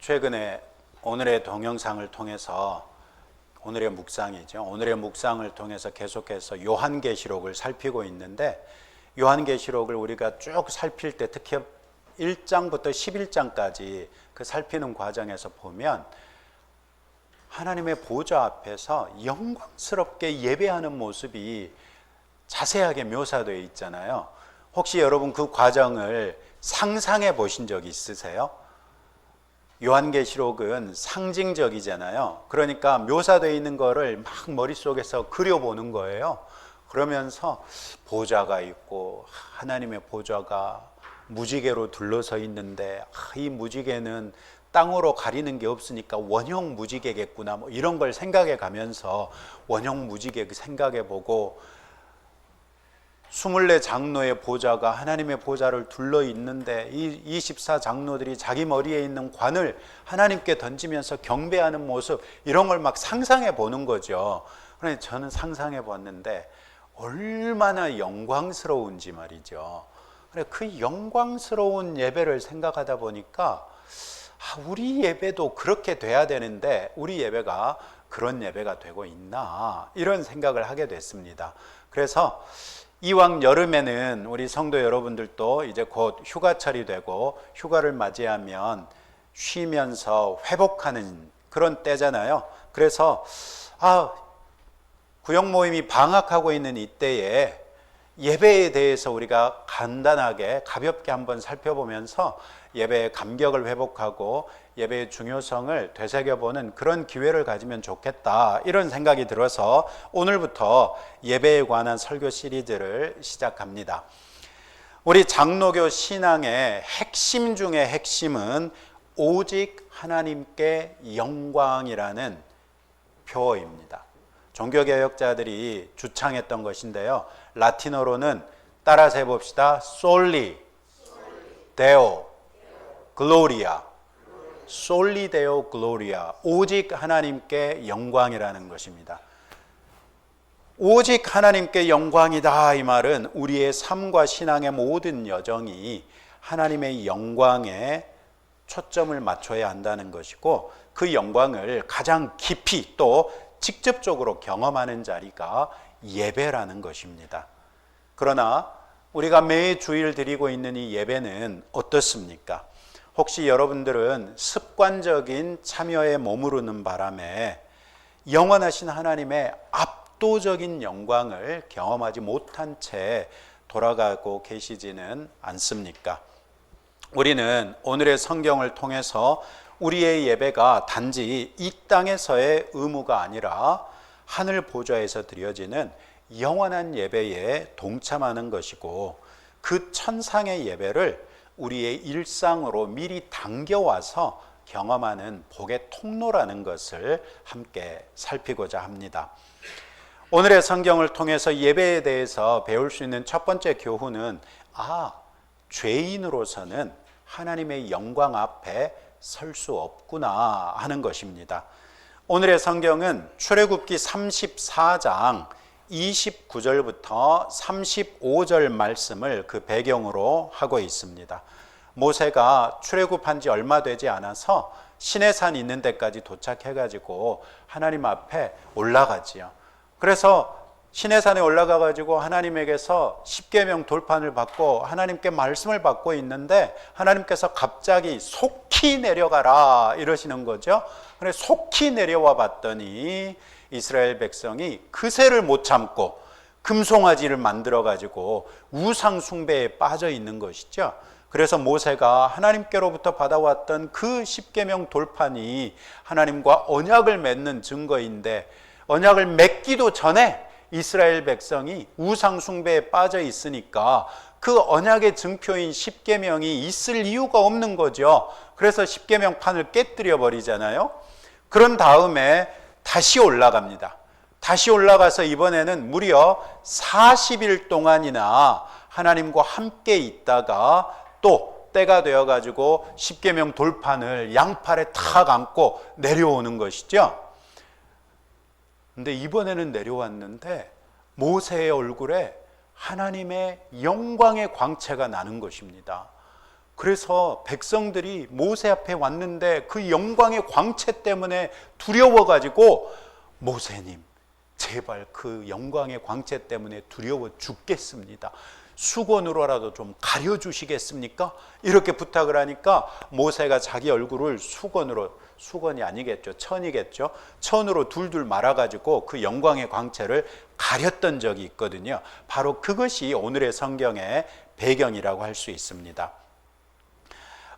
최근에 오늘의 동영상을 통해서 오늘의 묵상이죠. 오늘의 묵상을 통해서 계속해서 요한계시록을 살피고 있는데, 요한계시록을 우리가 쭉 살필 때 특히 1장부터 11장까지 그 살피는 과정에서 보면 하나님의 보좌 앞에서 영광스럽게 예배하는 모습이 자세하게 묘사되어 있잖아요. 혹시 여러분 그 과정을 상상해 보신 적 있으세요? 요한계시록은 상징적이잖아요. 그러니까 묘사되어 있는 거를 막 머릿속에서 그려보는 거예요. 그러면서 보좌가 있고 하나님의 보좌가 무지개로 둘러서 있는데 이 무지개는 땅으로 가리는 게 없으니까 원형 무지개겠구나, 뭐 이런 걸 생각해 가면서 원형 무지개 생각해 보고, 24장로의 보좌가 하나님의 보좌를 둘러 있는데 이 24장로들이 자기 머리에 있는 관을 하나님께 던지면서 경배하는 모습, 이런 걸 막 상상해 보는 거죠. 그런데 저는 상상해 봤는데 얼마나 영광스러운지 말이죠. 그 영광스러운 예배를 생각하다 보니까 우리 예배도 그렇게 돼야 되는데 우리 예배가 그런 예배가 되고 있나, 이런 생각을 하게 됐습니다. 그래서 이왕 여름에는 우리 성도 여러분들도 이제 곧 휴가철이 되고 휴가를 맞이하면 쉬면서 회복하는 그런 때잖아요. 그래서 구역 모임이 방학하고 있는 이때에 예배에 대해서 우리가 간단하게 가볍게 한번 살펴보면서 예배의 감격을 회복하고 예배의 중요성을 되새겨보는 그런 기회를 가지면 좋겠다, 이런 생각이 들어서 오늘부터 예배에 관한 설교 시리즈를 시작합니다. 우리 장로교 신앙의 핵심 중의 핵심은 오직 하나님께 영광이라는 표어입니다. 종교개혁자들이 주창했던 것인데요, 라틴어로는 따라서 해봅시다. 솔리 데오 글로리아, 솔리 데오 글로리아, 오직 하나님께 영광이라는 것입니다. 오직 하나님께 영광이다, 이 말은 우리의 삶과 신앙의 모든 여정이 하나님의 영광에 초점을 맞춰야 한다는 것이고, 그 영광을 가장 깊이 또 직접적으로 경험하는 자리가 예배라는 것입니다. 그러나 우리가 매 주일 드리고 있는 이 예배는 어떻습니까? 혹시 여러분들은 습관적인 참여에 머무르는 바람에 영원하신 하나님의 압도적인 영광을 경험하지 못한 채 돌아가고 계시지는 않습니까? 우리는 오늘의 성경을 통해서 우리의 예배가 단지 이 땅에서의 의무가 아니라 하늘 보좌에서 드려지는 영원한 예배에 동참하는 것이고, 그 천상의 예배를 우리의 일상으로 미리 당겨와서 경험하는 복의 통로라는 것을 함께 살피고자 합니다. 오늘의 성경을 통해서 예배에 대해서 배울 수 있는 첫 번째 교훈은 죄인으로서는 하나님의 영광 앞에 설 수 없구나 하는 것입니다. 오늘의 성경은 출애굽기 34장 29절부터 35절 말씀을 그 배경으로 하고 있습니다. 모세가 출애굽한 지 얼마 되지 않아서 시내산 있는 데까지 도착해가지고 하나님 앞에 올라가지요. 그래서 시내산에 올라가가지고 하나님에게서 십계명 돌판을 받고 하나님께 말씀을 받고 있는데, 하나님께서 갑자기 속히 내려가라 이러시는 거죠. 그래서 속히 내려와 봤더니 이스라엘 백성이 그새를 못 참고 금송아지를 만들어 가지고 우상 숭배에 빠져 있는 것이죠. 그래서 모세가 하나님께로부터 받아왔던 그 십계명 돌판이 하나님과 언약을 맺는 증거인데, 언약을 맺기도 전에 이스라엘 백성이 우상 숭배에 빠져 있으니까 그 언약의 증표인 십계명이 있을 이유가 없는 거죠. 그래서 십계명판을 깨뜨려 버리잖아요. 그런 다음에 다시 올라갑니다. 다시 올라가서 이번에는 무려 40일 동안이나 하나님과 함께 있다가 또 때가 되어가지고 십계명 돌판을 양팔에 탁 안고 내려오는 것이죠. 근데 이번에는 내려왔는데 모세의 얼굴에 하나님의 영광의 광채가 나는 것입니다. 그래서 백성들이 모세 앞에 왔는데 그 영광의 광채 때문에 두려워가지고 모세님 제발 그 영광의 광채 때문에 두려워 죽겠습니다. 수건으로라도 좀 가려주시겠습니까? 이렇게 부탁을 하니까 모세가 자기 얼굴을 수건이 아니겠죠, 천이겠죠, 천으로 둘둘 말아가지고 그 영광의 광채를 가렸던 적이 있거든요. 바로 그것이 오늘의 성경의 배경이라고 할 수 있습니다.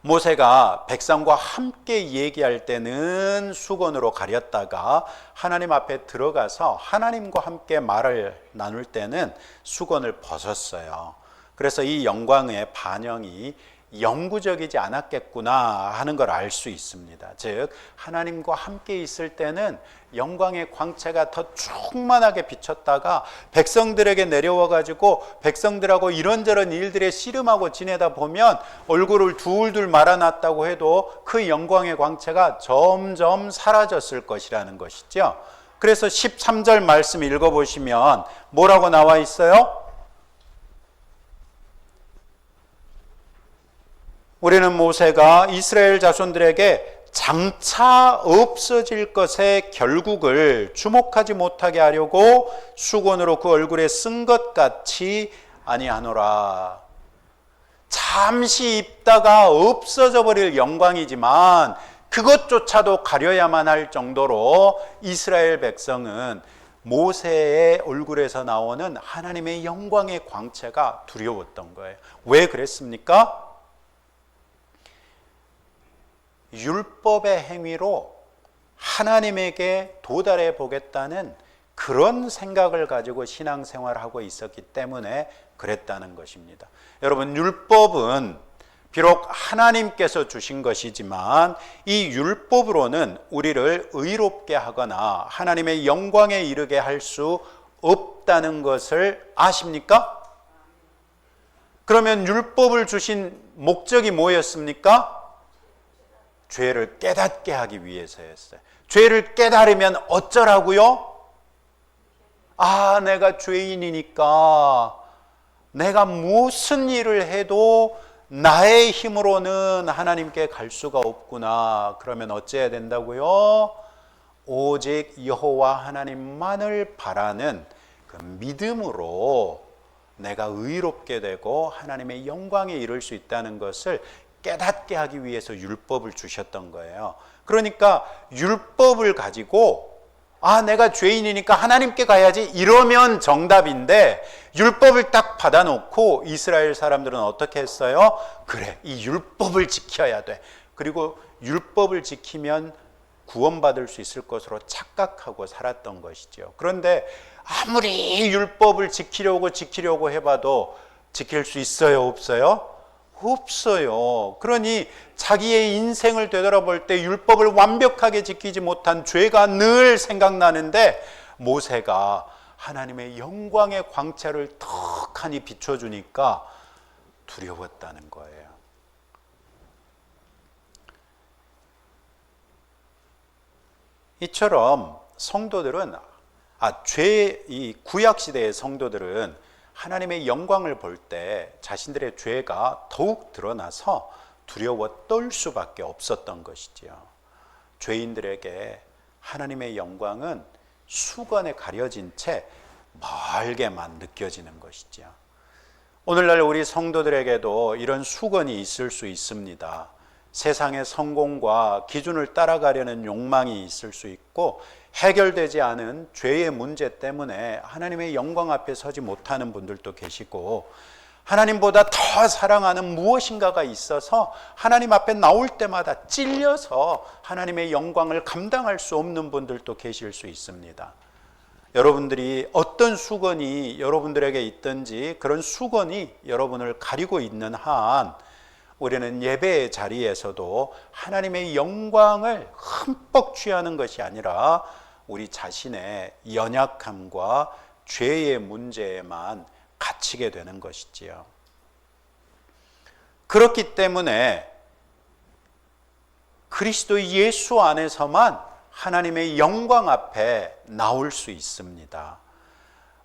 모세가 백성과 함께 얘기할 때는 수건으로 가렸다가 하나님 앞에 들어가서 하나님과 함께 말을 나눌 때는 수건을 벗었어요. 그래서 이 영광의 반영이 영구적이지 않았겠구나 하는 걸 알 수 있습니다. 즉 하나님과 함께 있을 때는 영광의 광채가 더 충만하게 비쳤다가 백성들에게 내려와 가지고 백성들하고 이런저런 일들에 씨름하고 지내다 보면 얼굴을 둘둘 말아놨다고 해도 그 영광의 광채가 점점 사라졌을 것이라는 것이죠. 그래서 13절 말씀 읽어보시면 뭐라고 나와 있어요? 우리는 모세가 이스라엘 자손들에게 장차 없어질 것의 결국을 주목하지 못하게 하려고 수건으로 그 얼굴에 쓴 것 같이 아니하노라. 잠시 입다가 없어져 버릴 영광이지만 그것조차도 가려야만 할 정도로 이스라엘 백성은 모세의 얼굴에서 나오는 하나님의 영광의 광채가 두려웠던 거예요. 왜 그랬습니까? 율법의 행위로 하나님에게 도달해 보겠다는 그런 생각을 가지고 신앙생활을 하고 있었기 때문에 그랬다는 것입니다. 여러분, 율법은 비록 하나님께서 주신 것이지만 이 율법으로는 우리를 의롭게 하거나 하나님의 영광에 이르게 할 수 없다는 것을 아십니까? 그러면 율법을 주신 목적이 뭐였습니까? 죄를 깨닫게 하기 위해서였어요. 죄를 깨달으면 어쩌라고요? 내가 죄인이니까 내가 무슨 일을 해도 나의 힘으로는 하나님께 갈 수가 없구나. 그러면 어찌해야 된다고요? 오직 여호와 하나님만을 바라는 그 믿음으로 내가 의롭게 되고 하나님의 영광에 이를 수 있다는 것을 깨닫게 하기 위해서 율법을 주셨던 거예요. 그러니까 율법을 가지고 내가 죄인이니까 하나님께 가야지 이러면 정답인데 율법을 딱 받아놓고 이스라엘 사람들은 어떻게 했어요? 그래, 이 율법을 지켜야 돼. 그리고 율법을 지키면 구원받을 수 있을 것으로 착각하고 살았던 것이죠. 그런데 아무리 율법을 지키려고 해봐도 지킬 수 있어요? 없어요? 없어요. 그러니 자기의 인생을 되돌아볼 때 율법을 완벽하게 지키지 못한 죄가 늘 생각나는데 모세가 하나님의 영광의 광채를 턱하니 비춰주니까 두려웠다는 거예요. 이처럼 성도들은 이 구약 시대의 성도들은 하나님의 영광을 볼 때 자신들의 죄가 더욱 드러나서 두려워 떨 수밖에 없었던 것이지요. 죄인들에게 하나님의 영광은 수건에 가려진 채 멀게만 느껴지는 것이지요. 오늘날 우리 성도들에게도 이런 수건이 있을 수 있습니다. 세상의 성공과 기준을 따라가려는 욕망이 있을 수 있고 해결되지 않은 죄의 문제 때문에 하나님의 영광 앞에 서지 못하는 분들도 계시고 하나님보다 더 사랑하는 무엇인가가 있어서 하나님 앞에 나올 때마다 찔려서 하나님의 영광을 감당할 수 없는 분들도 계실 수 있습니다. 여러분들이 어떤 수건이 여러분들에게 있든지 그런 수건이 여러분을 가리고 있는 한 우리는 예배의 자리에서도 하나님의 영광을 흠뻑 취하는 것이 아니라 우리 자신의 연약함과 죄의 문제에만 갇히게 되는 것이지요. 그렇기 때문에 그리스도 예수 안에서만 하나님의 영광 앞에 나올 수 있습니다.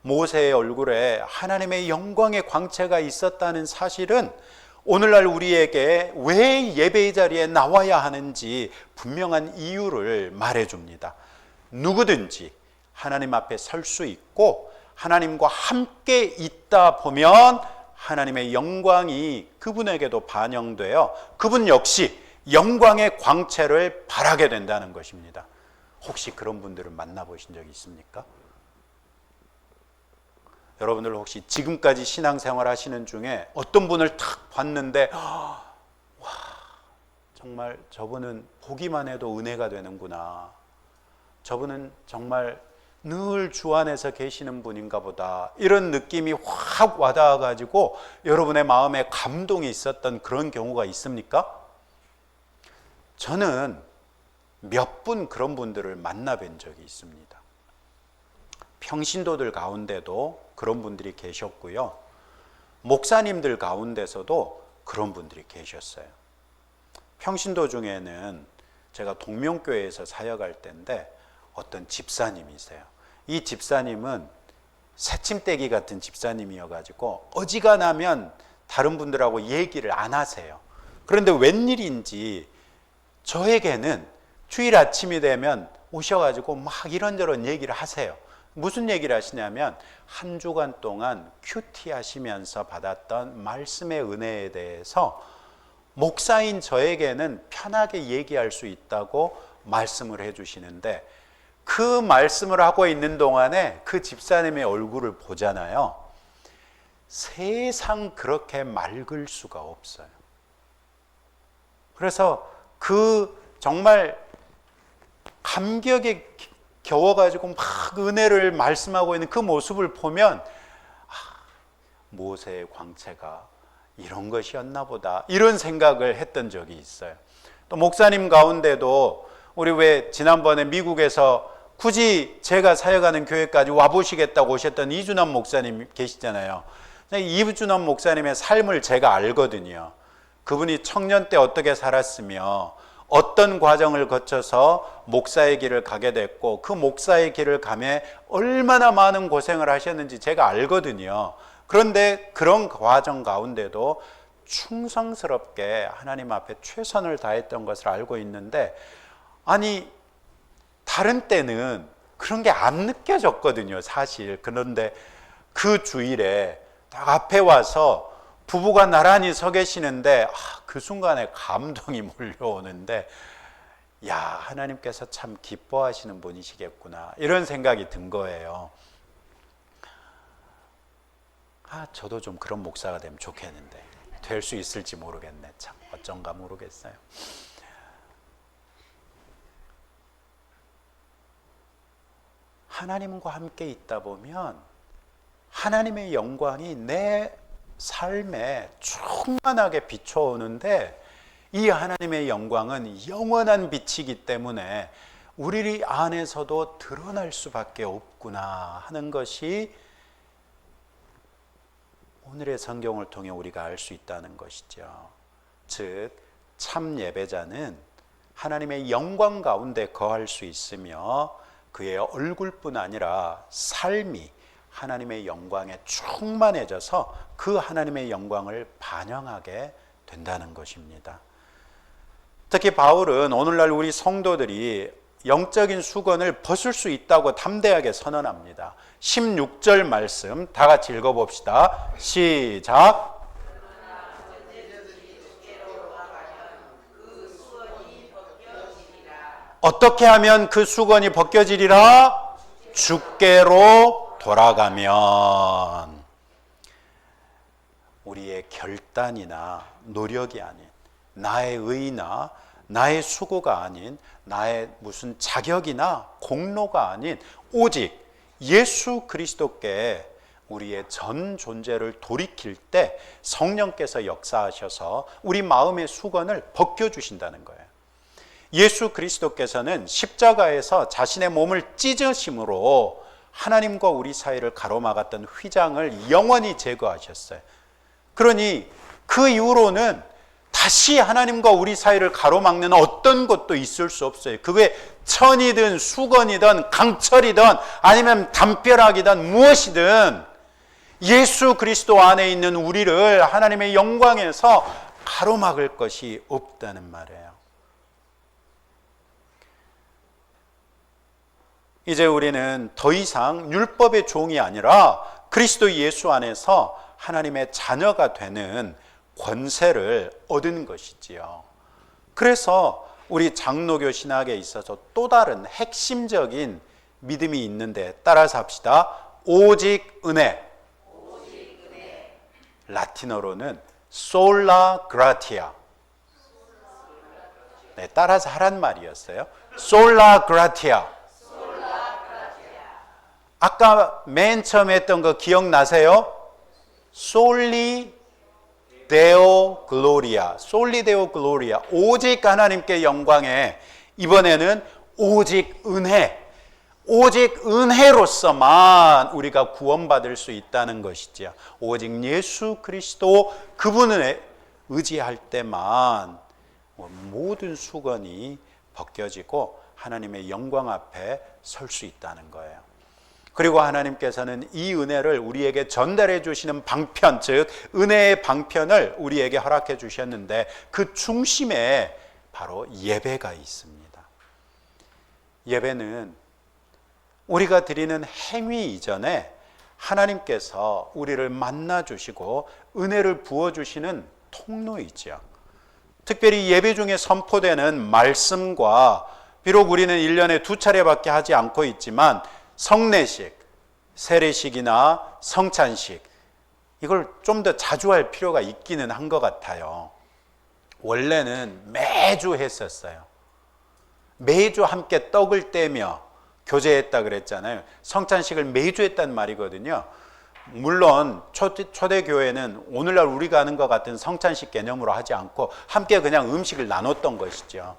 모세의 얼굴에 하나님의 영광의 광채가 있었다는 사실은 오늘날 우리에게 왜 예배의 자리에 나와야 하는지 분명한 이유를 말해줍니다. 누구든지 하나님 앞에 설 수 있고 하나님과 함께 있다 보면 하나님의 영광이 그분에게도 반영되어 그분 역시 영광의 광채를 발하게 된다는 것입니다. 혹시 그런 분들을 만나보신 적이 있습니까? 여러분들 혹시 지금까지 신앙생활 하시는 중에 어떤 분을 탁 봤는데 와, 정말 저분은 보기만 해도 은혜가 되는구나, 저분은 정말 늘 주 안에서 계시는 분인가 보다, 이런 느낌이 확 와닿아 가지고 여러분의 마음에 감동이 있었던 그런 경우가 있습니까? 저는 몇 분 그런 분들을 만나뵌 적이 있습니다. 평신도들 가운데도 그런 분들이 계셨고요, 목사님들 가운데서도 그런 분들이 계셨어요. 평신도 중에는 제가 동명교회에서 사역할 때인데 어떤 집사님이세요. 이 집사님은 새침대기 같은 집사님이어가지고 어지간하면 다른 분들하고 얘기를 안 하세요. 그런데 웬일인지 저에게는 주일 아침이 되면 오셔가지고 막 이런저런 얘기를 하세요. 무슨 얘기를 하시냐면 한 주간 동안 큐티 하시면서 받았던 말씀의 은혜에 대해서 목사인 저에게는 편하게 얘기할 수 있다고 말씀을 해주시는데, 그 말씀을 하고 있는 동안에 그 집사님의 얼굴을 보잖아요. 세상 그렇게 맑을 수가 없어요. 그래서 그 정말 감격에 겨워가지고 막 은혜를 말씀하고 있는 그 모습을 보면 모세의 광채가 이런 것이었나 보다, 이런 생각을 했던 적이 있어요. 또 목사님 가운데도 우리 왜 지난번에 미국에서 굳이 제가 사역하는 교회까지 와보시겠다고 오셨던 이준환 목사님 계시잖아요. 이준환 목사님의 삶을 제가 알거든요. 그분이 청년 때 어떻게 살았으며 어떤 과정을 거쳐서 목사의 길을 가게 됐고 그 목사의 길을 가며 얼마나 많은 고생을 하셨는지 제가 알거든요. 그런데 그런 과정 가운데도 충성스럽게 하나님 앞에 최선을 다했던 것을 알고 있는데, 아니 다른 때는 그런 게 안 느껴졌거든요, 사실. 그런데 그 주일에 딱 앞에 와서 부부가 나란히 서 계시는데 그 순간에 감동이 몰려오는데, 야, 하나님께서 참 기뻐하시는 분이시겠구나, 이런 생각이 든 거예요. 저도 좀 그런 목사가 되면 좋겠는데 될 수 있을지 모르겠네. 참 어쩐가 모르겠어요. 하나님과 함께 있다 보면 하나님의 영광이 내 삶에 충만하게 비춰오는데, 이 하나님의 영광은 영원한 빛이기 때문에 우리 안에서도 드러날 수밖에 없구나 하는 것이 오늘의 성경을 통해 우리가 알 수 있다는 것이죠. 즉, 참 예배자는 하나님의 영광 가운데 거할 수 있으며 그의 얼굴뿐 아니라 삶이 하나님의 영광에 충만해져서 그 하나님의 영광을 반영하게 된다는 것입니다. 특히 바울은 오늘날 우리 성도들이 영적인 수건을 벗을 수 있다고 담대하게 선언합니다. 16절 말씀 다 같이 읽어봅시다. 시작. 어떻게 하면 그 수건이 벗겨지리라? 주께로 돌아가면. 우리의 결단이나 노력이 아닌, 나의 의나 나의 수고가 아닌, 나의 무슨 자격이나 공로가 아닌, 오직 예수 그리스도께 우리의 전 존재를 돌이킬 때 성령께서 역사하셔서 우리 마음의 수건을 벗겨주신다는 거예요. 예수 그리스도께서는 십자가에서 자신의 몸을 찢으심으로 하나님과 우리 사이를 가로막았던 휘장을 영원히 제거하셨어요. 그러니 그 이후로는 다시 하나님과 우리 사이를 가로막는 어떤 것도 있을 수 없어요. 그게 천이든 수건이든 강철이든 아니면 담벼락이든 무엇이든 예수 그리스도 안에 있는 우리를 하나님의 영광에서 가로막을 것이 없다는 말이에요. 이제 우리는 더 이상 율법의 종이 아니라 그리스도 예수 안에서 하나님의 자녀가 되는 권세를 얻은 것이지요. 그래서 우리 장로교 신학에 있어서 또 다른 핵심적인 믿음이 있는데 따라서 합시다. 오직 은혜. 라틴어로는 솔라 그라티아. 네, 따라서 하란 말이었어요. 솔라 그라티아. 아까 맨 처음 했던 거 기억나세요? 솔리 데오 글로리아. 솔리 데오 글로리아. 오직 하나님께 영광에, 이번에는 오직 은혜. 오직 은혜로서만 우리가 구원받을 수 있다는 것이죠. 오직 예수 그리스도 그분을 의지할 때만 모든 수건이 벗겨지고 하나님의 영광 앞에 설 수 있다는 거예요. 그리고 하나님께서는 이 은혜를 우리에게 전달해 주시는 방편, 즉 은혜의 방편을 우리에게 허락해 주셨는데 그 중심에 바로 예배가 있습니다. 예배는 우리가 드리는 행위 이전에 하나님께서 우리를 만나 주시고 은혜를 부어 주시는 통로이죠. 특별히 예배 중에 선포되는 말씀과, 비록 우리는 1년에 2차례밖에 하지 않고 있지만 성례식, 세례식이나 성찬식, 이걸 좀 더 자주 할 필요가 있기는 한 것 같아요. 원래는 매주 했었어요. 매주 함께 떡을 떼며 교제했다 그랬잖아요. 성찬식을 매주 했단 말이거든요. 물론 초대교회는 오늘날 우리가 하는 것 같은 성찬식 개념으로 하지 않고 함께 그냥 음식을 나눴던 것이죠.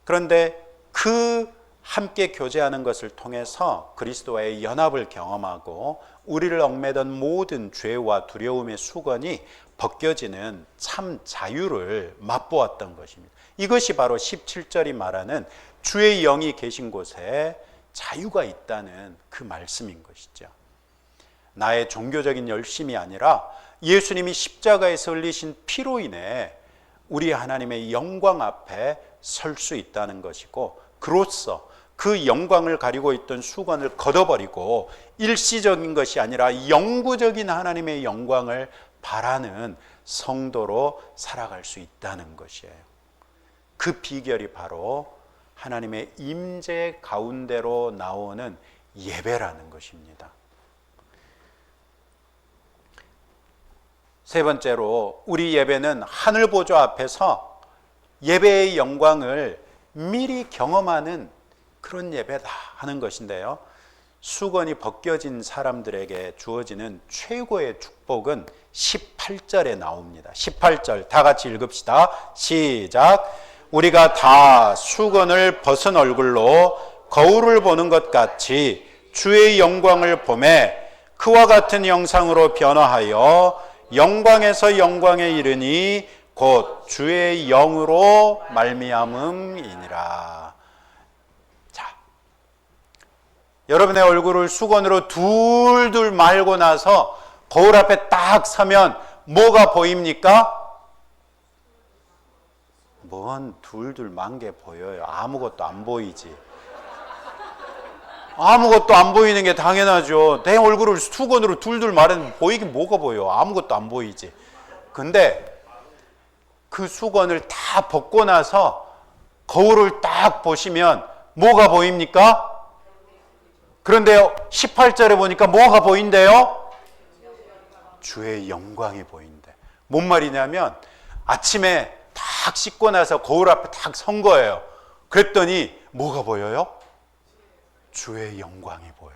그런데 그 함께 교제하는 것을 통해서 그리스도와의 연합을 경험하고 우리를 얽매던 모든 죄와 두려움의 수건이 벗겨지는 참 자유를 맛보았던 것입니다. 이것이 바로 17절이 말하는 주의 영이 계신 곳에 자유가 있다는 그 말씀인 것이죠. 나의 종교적인 열심이 아니라 예수님이 십자가에서 흘리신 피로 인해 우리 하나님의 영광 앞에 설 수 있다는 것이고, 그로써 그 영광을 가리고 있던 수건을 걷어버리고 일시적인 것이 아니라 영구적인 하나님의 영광을 바라는 성도로 살아갈 수 있다는 것이에요. 그 비결이 바로 하나님의 임재 가운데로 나오는 예배라는 것입니다. 세 번째로, 우리 예배는 하늘 보좌 앞에서 예배의 영광을 미리 경험하는 그런 예배다 하는 것인데요. 수건이 벗겨진 사람들에게 주어지는 최고의 축복은 18절에 나옵니다. 18절 다 같이 읽읍시다. 시작. 우리가 다 수건을 벗은 얼굴로 거울을 보는 것 같이 주의 영광을 보매 그와 같은 영상으로 변화하여 영광에서 영광에 이르니 곧 주의 영으로 말미암음이니라. 자, 여러분의 얼굴을 수건으로 둘둘 말고 나서 거울 앞에 딱 서면 뭐가 보입니까? 뭔 둘둘 만 게 보여요. 아무것도 안 보이지. 아무것도 안 보이는 게 당연하죠. 내 얼굴을 수건으로 둘둘 말하면 보이긴 뭐가 보여. 아무것도 안 보이지. 근데 그 수건을 다 벗고 나서 거울을 딱 보시면 뭐가 보입니까? 그런데 18절에 보니까 뭐가 보인대요? 주의 영광이 보인대. 뭔 말이냐면 아침에 딱 씻고 나서 거울 앞에 딱 선 거예요. 그랬더니 뭐가 보여요? 주의 영광이 보여.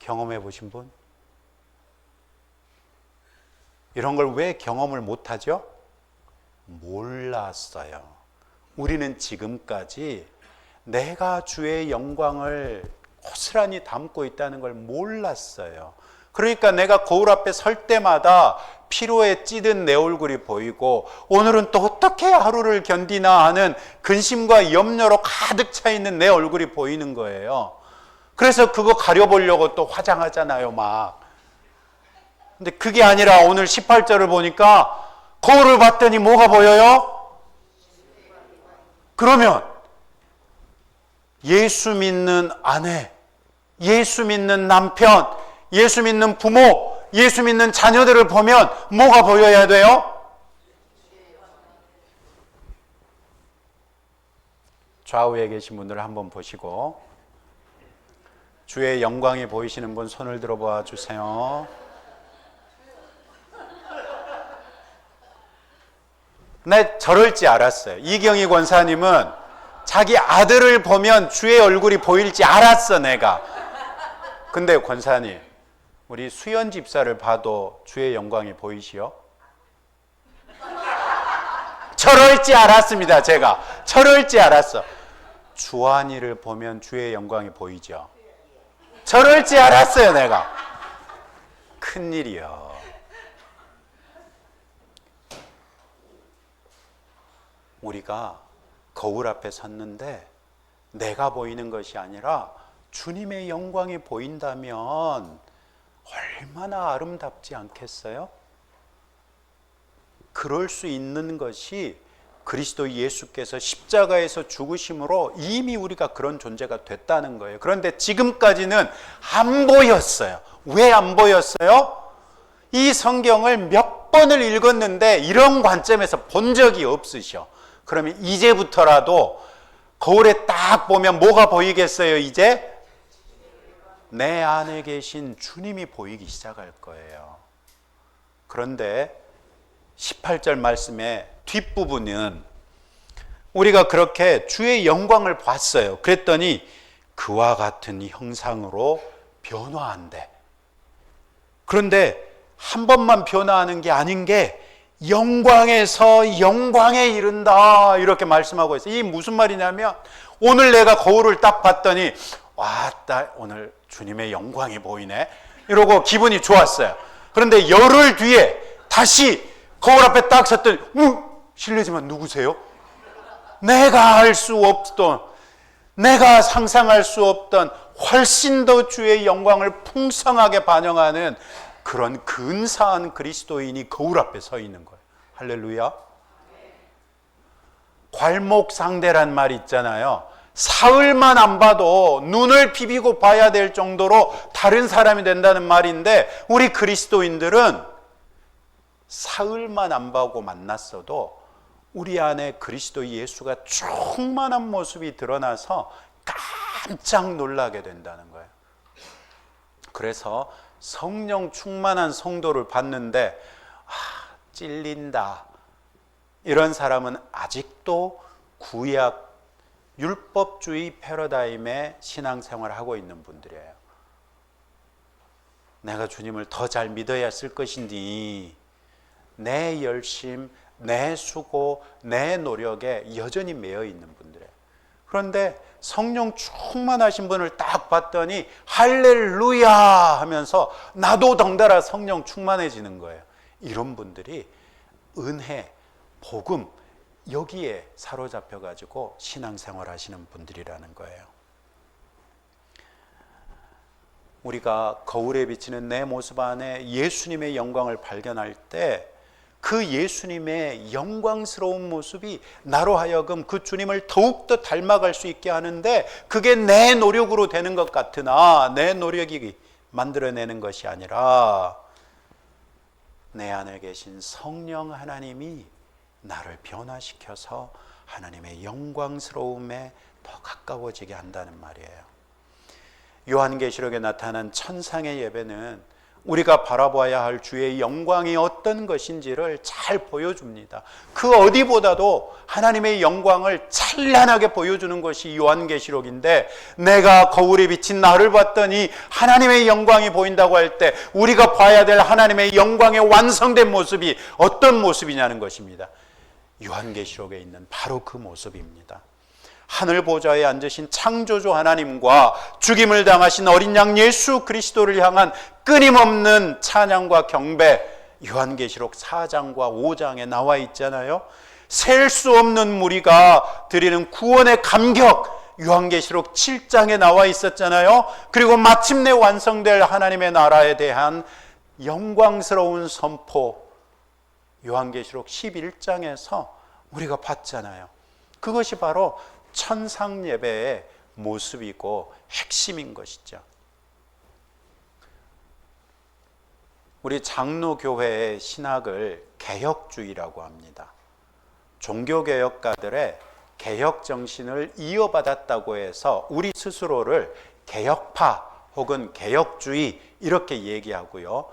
경험해 보신 분? 이런 걸 왜 경험을 못하죠? 몰랐어요. 우리는 지금까지 내가 주의 영광을 고스란히 담고 있다는 걸 몰랐어요. 그러니까 내가 거울 앞에 설 때마다 피로에 찌든 내 얼굴이 보이고 오늘은 또 어떻게 하루를 견디나 하는 근심과 염려로 가득 차 있는 내 얼굴이 보이는 거예요. 그래서 그거 가려보려고 또 화장하잖아요, 막. 근데 그게 아니라 오늘 18절을 보니까 거울을 봤더니 뭐가 보여요? 그러면 예수 믿는 아내, 예수 믿는 남편, 예수 믿는 부모, 예수 믿는 자녀들을 보면 뭐가 보여야 돼요? 좌우에 계신 분들 한번 보시고 주의 영광이 보이시는 분 손을 들어봐 주세요. 네, 저럴지 알았어요. 이경희 권사님은 자기 아들을 보면 주의 얼굴이 보일지 알았어 내가. 근데 권사님, 우리 수연 집사를 봐도 주의 영광이 보이시오? 저럴지 알았습니다. 제가 저럴지 알았어. 주한이를 보면 주의 영광이 보이죠? 저럴지 알았어요 내가. 큰일이요. 우리가 거울 앞에 섰는데 내가 보이는 것이 아니라 주님의 영광이 보인다면 얼마나 아름답지 않겠어요? 그럴 수 있는 것이 그리스도 예수께서 십자가에서 죽으심으로 이미 우리가 그런 존재가 됐다는 거예요. 그런데 지금까지는 안 보였어요. 왜 안 보였어요? 이 성경을 몇 번을 읽었는데 이런 관점에서 본 적이 없으셔. 그러면 이제부터라도 거울에 딱 보면 뭐가 보이겠어요? 이제 내 안에 계신 주님이 보이기 시작할 거예요. 그런데 18절 말씀의 뒷부분은 우리가 그렇게 주의 영광을 봤어요. 그랬더니 그와 같은 형상으로 변화한대. 그런데 한 번만 변화하는 게 아닌 게 영광에서 영광에 이른다 이렇게 말씀하고 있어요. 이게 무슨 말이냐면 오늘 내가 거울을 딱 봤더니 왔다 오늘 주님의 영광이 보이네 이러고 기분이 좋았어요. 그런데 열흘 뒤에 다시 거울 앞에 딱 섰더니 실례지만 누구세요? 내가 알 수 없던, 내가 상상할 수 없던 훨씬 더 주의 영광을 풍성하게 반영하는 그런 근사한 그리스도인이 거울 앞에 서 있는 거예요. 할렐루야. 괄목상대란 말이 있잖아요. 사흘만 안 봐도 눈을 비비고 봐야 될 정도로 다른 사람이 된다는 말인데 우리 그리스도인들은 사흘만 안 보고 만났어도 우리 안에 그리스도 예수가 충만한 모습이 드러나서 깜짝 놀라게 된다는 거예요. 그래서 성령 충만한 성도를 봤는데 찔린다. 이런 사람은 아직도 구약 율법주의 패러다임의 신앙생활을 하고 있는 분들이에요. 내가 주님을 더 잘 믿어야 쓸 것인데 내 열심, 내 수고, 내 노력에 여전히 매여 있는 분들이에요. 그런데 성령 충만하신 분을 딱 봤더니 할렐루야 하면서 나도 덩달아 성령 충만해지는 거예요. 이런 분들이 은혜, 복음 여기에 사로잡혀 가지고 신앙생활 하시는 분들이라는 거예요. 우리가 거울에 비치는 내 모습 안에 예수님의 영광을 발견할 때 그 예수님의 영광스러운 모습이 나로 하여금 그 주님을 더욱더 닮아갈 수 있게 하는데 그게 내 노력으로 되는 것 같으나 내 노력이 만들어내는 것이 아니라 내 안에 계신 성령 하나님이 나를 변화시켜서 하나님의 영광스러움에 더 가까워지게 한다는 말이에요. 요한계시록에 나타난 천상의 예배는 우리가 바라봐야 할 주의 영광이 어떤 것인지를 잘 보여줍니다. 그 어디보다도 하나님의 영광을 찬란하게 보여주는 것이 요한계시록인데 내가 거울에 비친 나를 봤더니 하나님의 영광이 보인다고 할 때 우리가 봐야 될 하나님의 영광의 완성된 모습이 어떤 모습이냐는 것입니다. 요한계시록에 있는 바로 그 모습입니다. 하늘 보좌에 앉으신 창조주 하나님과 죽임을 당하신 어린 양 예수 그리스도를 향한 끊임없는 찬양과 경배, 요한계시록 4장과 5장에 나와 있잖아요. 셀 수 없는 무리가 드리는 구원의 감격, 요한계시록 7장에 나와 있었잖아요. 그리고 마침내 완성될 하나님의 나라에 대한 영광스러운 선포 요한계시록 11장에서 우리가 봤잖아요. 그것이 바로 천상 예배의 모습이고 핵심인 것이죠. 우리 장로교회의 신학을 개혁주의라고 합니다. 종교개혁가들의 개혁 정신을 이어받았다고 해서 우리 스스로를 개혁파 혹은 개혁주의 이렇게 얘기하고요.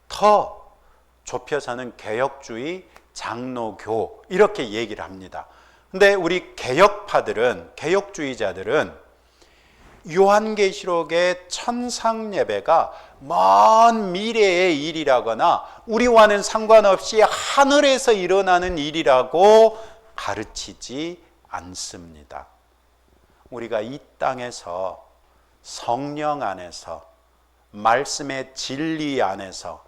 더 좁혀서는 개혁주의, 장로교 이렇게 얘기를 합니다. 근데 우리 개혁파들은, 개혁주의자들은 요한계시록의 천상 예배가 먼 미래의 일이라거나 우리와는 상관없이 하늘에서 일어나는 일이라고 가르치지 않습니다. 우리가 이 땅에서 성령 안에서 말씀의 진리 안에서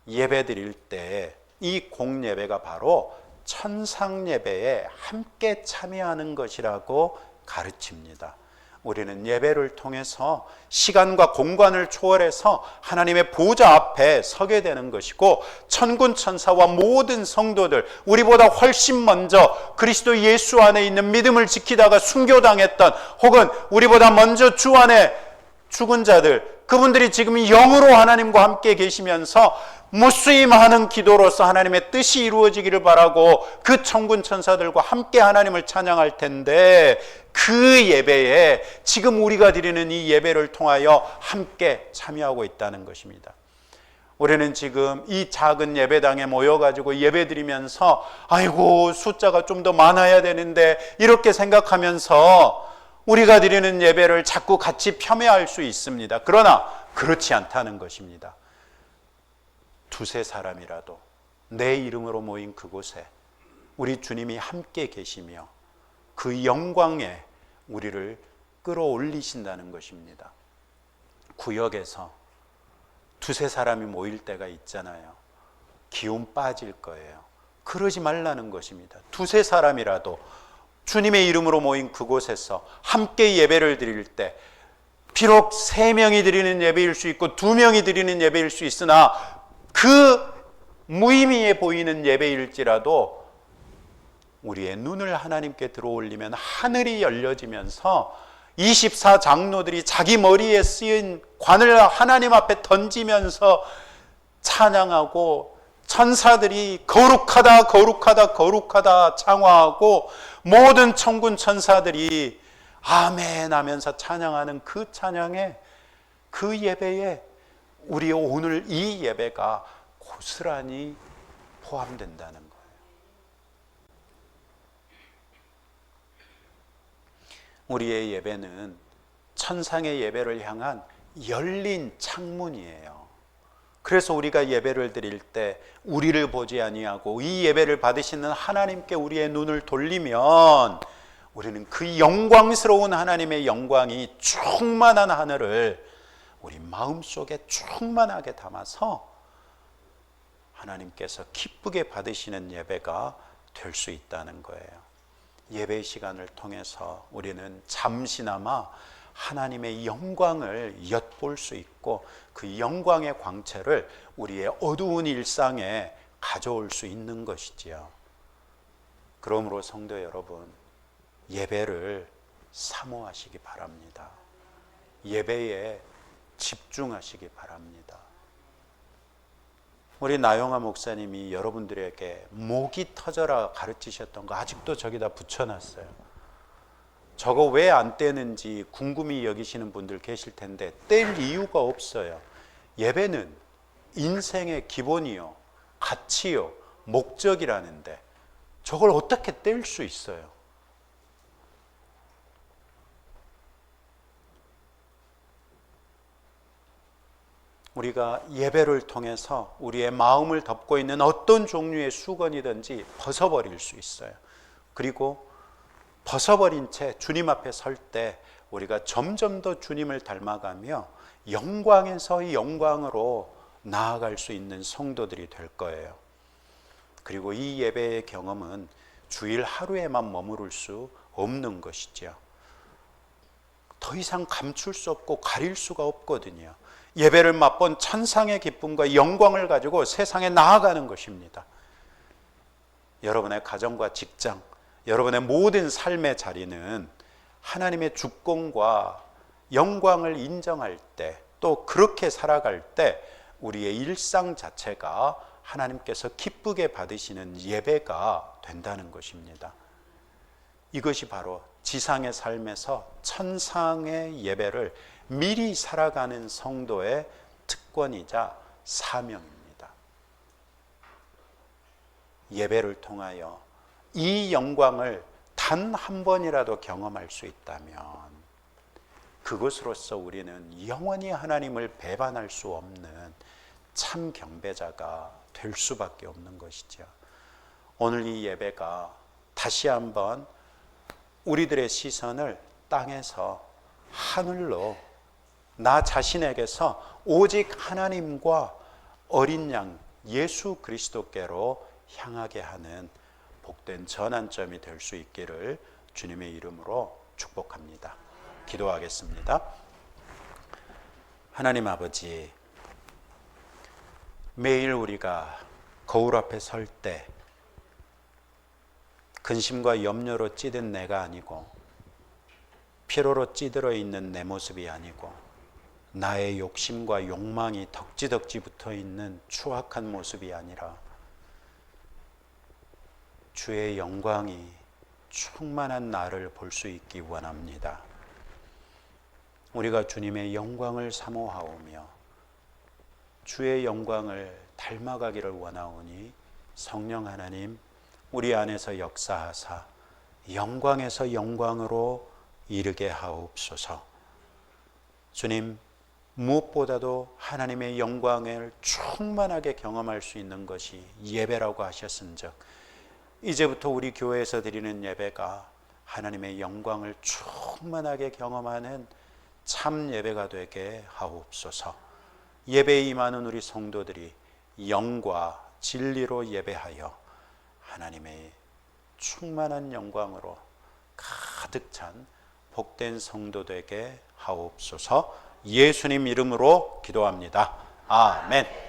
예배드릴 때 이 공예배가 바로 천상 예배에 함께 참여하는 것이라고 가르칩니다. 우리는 예배를 통해서 시간과 공간을 초월해서 하나님의 보좌 앞에 서게 되는 것이고, 천군 천사와 모든 성도들, 우리보다 훨씬 먼저 그리스도 예수 안에 있는 믿음을 지키다가 순교당했던, 혹은 우리보다 먼저 주 안에 죽은 자들, 그분들이 지금 영으로 하나님과 함께 계시면서 무수히 많은 기도로서 하나님의 뜻이 이루어지기를 바라고 그 천군 천사들과 함께 하나님을 찬양할 텐데, 그 예배에 지금 우리가 드리는 이 예배를 통하여 함께 참여하고 있다는 것입니다. 우리는 지금 이 작은 예배당에 모여가지고 예배 드리면서 아이고 숫자가 좀 더 많아야 되는데 이렇게 생각하면서 우리가 드리는 예배를 자꾸 같이 폄훼할 수 있습니다. 그러나 그렇지 않다는 것입니다. 두세 사람이라도 내 이름으로 모인 그곳에 우리 주님이 함께 계시며 그 영광에 우리를 끌어올리신다는 것입니다. 구역에서 두세 사람이 모일 때가 있잖아요. 기운 빠질 거예요. 그러지 말라는 것입니다. 두세 사람이라도 주님의 이름으로 모인 그곳에서 함께 예배를 드릴 때, 비록 3명이 드리는 예배일 수 있고 2명이 드리는 예배일 수 있으나 그 무의미해 보이는 예배일지라도 우리의 눈을 하나님께 들어올리면 하늘이 열려지면서 24장로들이 자기 머리에 쓰인 관을 하나님 앞에 던지면서 찬양하고, 천사들이 거룩하다 거룩하다 거룩하다 창화하고, 모든 천군 천사들이 아멘 하면서 찬양하는 그 찬양에, 그 예배에 우리 오늘 이 예배가 고스란히 포함된다는 거예요. 우리의 예배는 천상의 예배를 향한 열린 창문이에요. 그래서 우리가 예배를 드릴 때 우리를 보지 아니하고 이 예배를 받으시는 하나님께 우리의 눈을 돌리면, 우리는 그 영광스러운 하나님의 영광이 충만한 하늘을 우리 마음속에 충만하게 담아서 하나님께서 기쁘게 받으시는 예배가 될 수 있다는 거예요. 예배 시간을 통해서 우리는 잠시나마 하나님의 영광을 엿볼 수 있고, 그 영광의 광채를 우리의 어두운 일상에 가져올 수 있는 것이지요. 그러므로 성도 여러분, 예배를 사모하시기 바랍니다. 예배에 집중하시기 바랍니다. 우리 나영아 목사님이 여러분들에게 목이 터져라 가르치셨던 거 아직도 저기다 붙여놨어요. 저거 왜 안 떼는지 궁금히 여기시는 분들 계실 텐데, 뗄 이유가 없어요. 예배는 인생의 기본이요, 가치요, 목적이라는데 저걸 어떻게 뗄 수 있어요? 우리가 예배를 통해서 우리의 마음을 덮고 있는 어떤 종류의 수건이든지 벗어버릴 수 있어요. 그리고 벗어버린 채 주님 앞에 설 때 우리가 점점 더 주님을 닮아가며 영광에서 영광으로 나아갈 수 있는 성도들이 될 거예요. 그리고 이 예배의 경험은 주일 하루에만 머무를 수 없는 것이죠. 더 이상 감출 수 없고 가릴 수가 없거든요. 예배를 맛본 천상의 기쁨과 영광을 가지고 세상에 나아가는 것입니다. 여러분의 가정과 직장, 여러분의 모든 삶의 자리는 하나님의 주권과 영광을 인정할 때, 또 그렇게 살아갈 때 우리의 일상 자체가 하나님께서 기쁘게 받으시는 예배가 된다는 것입니다. 이것이 바로 지상의 삶에서 천상의 예배를 미리 살아가는 성도의 특권이자 사명입니다. 예배를 통하여 이 영광을 단 한 번이라도 경험할 수 있다면 그것으로서 우리는 영원히 하나님을 배반할 수 없는 참 경배자가 될 수밖에 없는 것이죠. 오늘 이 예배가 다시 한번 우리들의 시선을 땅에서 하늘로, 나 자신에게서 오직 하나님과 어린 양 예수 그리스도께로 향하게 하는 복된 전환점이 될 수 있기를 주님의 이름으로 축복합니다. 기도하겠습니다. 하나님 아버지, 매일 우리가 거울 앞에 설 때 근심과 염려로 찌든 내가 아니고, 피로로 찌들어 있는 내 모습이 아니고, 나의 욕심과 욕망이 덕지덕지 붙어 있는 추악한 모습이 아니라 주의 영광이 충만한 나를 볼 수 있기 원합니다. 우리가 주님의 영광을 사모하오며 주의 영광을 닮아가기를 원하오니 성령 하나님, 우리 안에서 역사하사 영광에서 영광으로 이르게 하옵소서. 주님, 무엇보다도 하나님의 영광을 충만하게 경험할 수 있는 것이 예배라고 하셨은즉, 이제부터 우리 교회에서 드리는 예배가 하나님의 영광을 충만하게 경험하는 참 예배가 되게 하옵소서. 예배에 임하는 우리 성도들이 영과 진리로 예배하여 하나님의 충만한 영광으로 가득 찬 복된 성도 되게 하옵소서. 예수님 이름으로 기도합니다. 아멘.